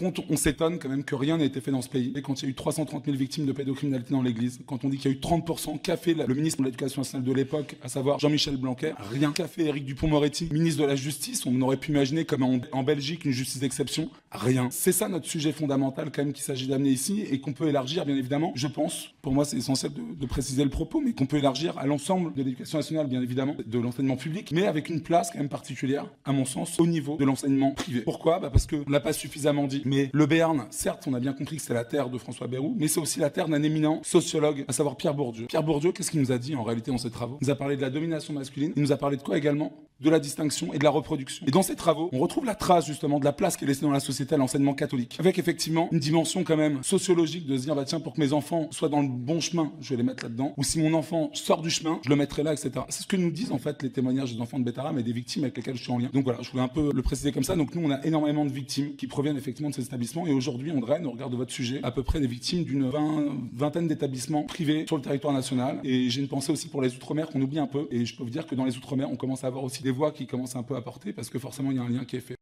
On s'étonne quand même que rien n'ait été fait dans ce pays. Et quand il y a eu 330 000 victimes de pédocriminalité dans l'église, quand on dit qu'il y a eu 30%, qu'a fait le ministre de l'Éducation nationale de l'époque, à savoir Jean-Michel Blanquer, rien. Qu'a fait Éric Dupond-Moretti, ministre de la Justice, on aurait pu imaginer comme en Belgique une justice d'exception, rien. C'est ça notre sujet fondamental quand même qu'il s'agit d'amener ici et qu'on peut élargir bien évidemment, je pense, pour moi c'est essentiel de préciser le propos, mais qu'on peut élargir à l'ensemble de l'éducation nationale bien évidemment, de l'enseignement public, mais avec une place quand même particulière, à mon sens, au niveau de l'enseignement privé. Pourquoi ? Parce qu'on ne l'a pas suffisamment dit, mais le Béarn, certes on a bien compris que c'est la terre de François Bayrou, mais c'est aussi la terre d'un éminent sociologue, à savoir Pierre Bourdieu. Pierre Bourdieu, qu'est-ce qu'il nous a dit en réalité dans ses travaux ? Il nous a parlé de la domination masculine, il nous a parlé de quoi également ? De la distinction et de la reproduction. Et dans ces travaux, on retrouve la trace justement de la place qui est laissée dans la société à l'enseignement catholique, avec effectivement une dimension quand même sociologique de se dire bah tiens, pour que mes enfants soient dans le bon chemin, je vais les mettre là-dedans, ou si mon enfant sort du chemin, je le mettrai là, etc. C'est ce que nous disent en fait les témoignages des enfants de Bétarame et des victimes avec lesquelles je suis en lien. Donc voilà, je voulais un peu le préciser comme ça. Donc nous, on a énormément de victimes qui proviennent effectivement de ces établissements, et aujourd'hui, André, au regard de votre sujet, à peu près des victimes d'une vingtaine d'établissements privés sur le territoire national. Et j'ai une pensée aussi pour les Outre-mer qu'on oublie un peu, et je peux vous dire que dans les Outre-mer, on commence à avoir aussi des voix qui commencent un peu à porter, parce que forcément, il y a un lien qui est fait.